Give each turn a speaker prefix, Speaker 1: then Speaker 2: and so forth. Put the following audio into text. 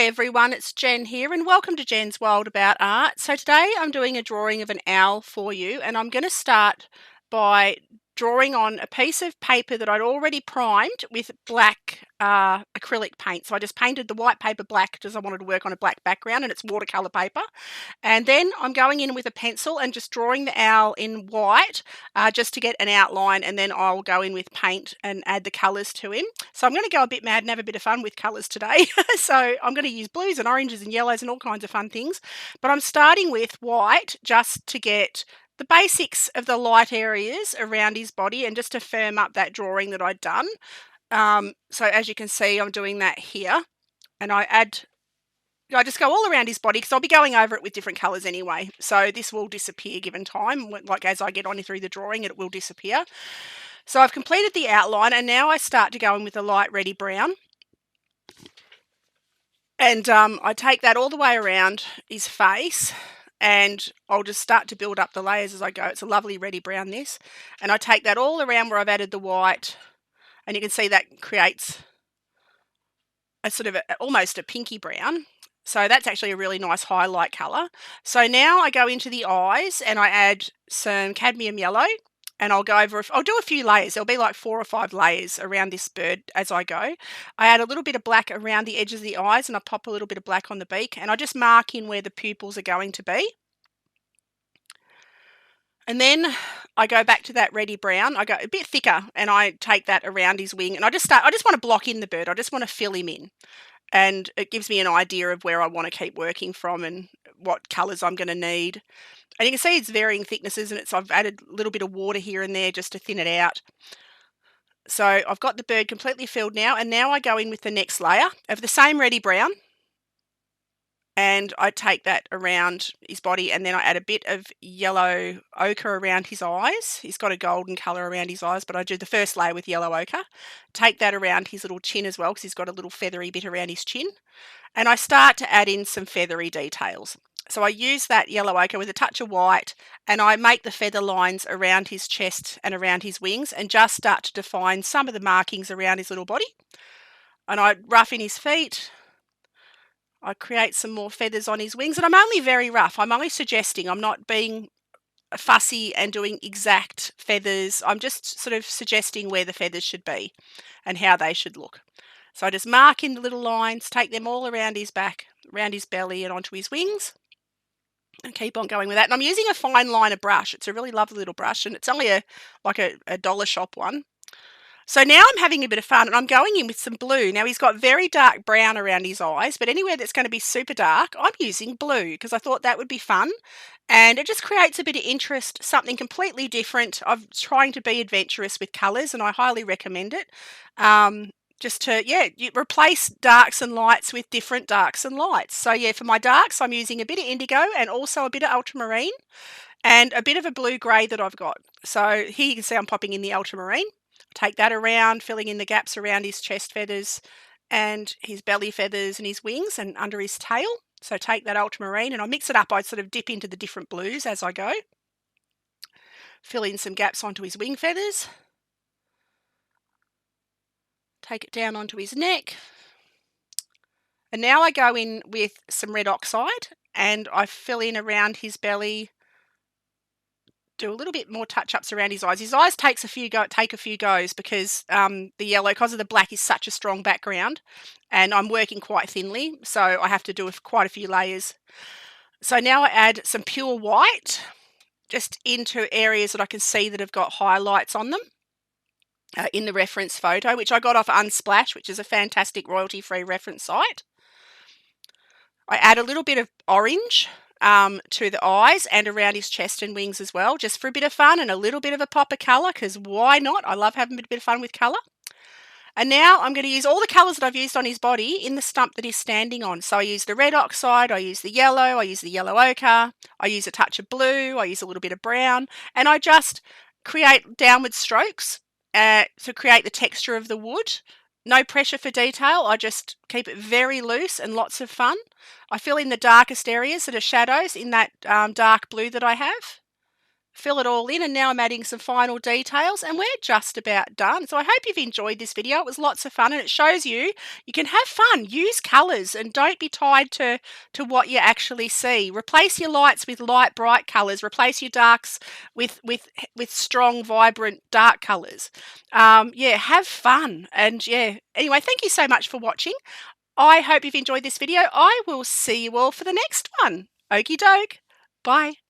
Speaker 1: Hi everyone, it's Jen here and welcome to Jen's World About Art. So today I'm doing a drawing of an owl for you, and I'm going to start by drawing on a piece of paper that I'd already primed with black acrylic paint. So I just painted the white paper black because I wanted to work on a black background, and it's watercolor paper. And then I'm going in with a pencil and just drawing the owl in white just to get an outline, and then I'll go in with paint and add the colors to him. So I'm going to go a bit mad and have a bit of fun with colours today. So I'm going to use blues and oranges and yellows and all kinds of fun things. But I'm starting with white just to get the basics of the light areas around his body and just to firm up that drawing that I'd done. So as you can see, I'm doing that here. And I just go all around his body because I'll be going over it with different colours anyway. So this will disappear given time. Like as I get on through the drawing, it will disappear. So I've completed the outline, and now I start to go in with a light reddy brown. And I take that all the way around his face, and I'll just start to build up the layers as I go. It's a lovely reddy brown, this. And I take that all around where I've added the white, and you can see that creates a sort of almost a pinky brown. So that's actually a really nice highlight colour. So now I go into the eyes and I add some cadmium yellow, and I'll do a few layers. There'll be like 4 or 5 layers around this bird as I go. I add a little bit of black around the edges of the eyes, and I pop a little bit of black on the beak, and I just mark in where the pupils are going to be. And then I go back to that reddy brown. I go a bit thicker, and I take that around his wing, and I just want to block in the bird. I just want to fill him in. And it gives me an idea of where I want to keep working from and what colours I'm going to need. And you can see it's varying thicknesses, and I've added a little bit of water here and there just to thin it out. So I've got the bird completely filled now, and now I go in with the next layer of the same reddy brown, and I take that around his body, and then I add a bit of yellow ochre around his eyes. He's got a golden colour around his eyes, but I do the first layer with yellow ochre. Take that around his little chin as well, because he's got a little feathery bit around his chin. And I start to add in some feathery details. So I use that yellow ochre with a touch of white, and I make the feather lines around his chest and around his wings, and just start to define some of the markings around his little body. And I rough in his feet. I create some more feathers on his wings, and I'm only very rough. I'm only suggesting. I'm not being fussy and doing exact feathers. I'm just sort of suggesting where the feathers should be and how they should look. So I just mark in the little lines, take them all around his back, around his belly and onto his wings, and keep on going with that. And I'm using a fine liner brush. It's a really lovely little brush, and it's only a dollar shop one. So now I'm having a bit of fun, and I'm going in with some blue. Now he's got very dark brown around his eyes, but anywhere that's going to be super dark, I'm using blue because I thought that would be fun. And it just creates a bit of interest, something completely different. I'm trying to be adventurous with colours, and I highly recommend it. Just to, you replace darks and lights with different darks and lights. So yeah, for my darks, I'm using a bit of indigo and also a bit of ultramarine and a bit of a blue-grey that I've got. So here you can see I'm popping in the ultramarine. Take that around, filling in the gaps around his chest feathers and his belly feathers and his wings and under his tail. So take that ultramarine and I mix it up. I sort of dip into the different blues as I go. Fill in some gaps onto his wing feathers. Take it down onto his neck. And now I go in with some red oxide and I fill in around his belly. Do a little bit more touch-ups around his eyes. His eyes take a few goes because the yellow, because of the black, is such a strong background, and I'm working quite thinly, so I have to do quite a few layers. So now I add some pure white just into areas that I can see that have got highlights on them in the reference photo, which I got off Unsplash, which is a fantastic royalty-free reference site. I add a little bit of orange to the eyes and around his chest and wings as well, just for a bit of fun and a little bit of a pop of colour, because why not? I love having a bit of fun with colour. And now I'm going to use all the colours that I've used on his body in the stump that he's standing on. So I use the red oxide, I use the yellow ochre, I use a touch of blue, I use a little bit of brown, and I just create downward strokes to create the texture of the wood. No pressure for detail, I just keep it very loose and lots of fun. I fill in the darkest areas that are shadows in that dark blue that I have. fill it all in, and now I'm adding some final details, and we're just about done. So I hope you've enjoyed this video. It was lots of fun, and it shows you can have fun. Use colours and don't be tied to what you actually see. Replace your lights with light, bright colours. Replace your darks with strong, vibrant, dark colours. Yeah, have fun. And yeah, anyway, thank you so much for watching. I hope you've enjoyed this video. I will see you all for the next one. Okie doke. Bye.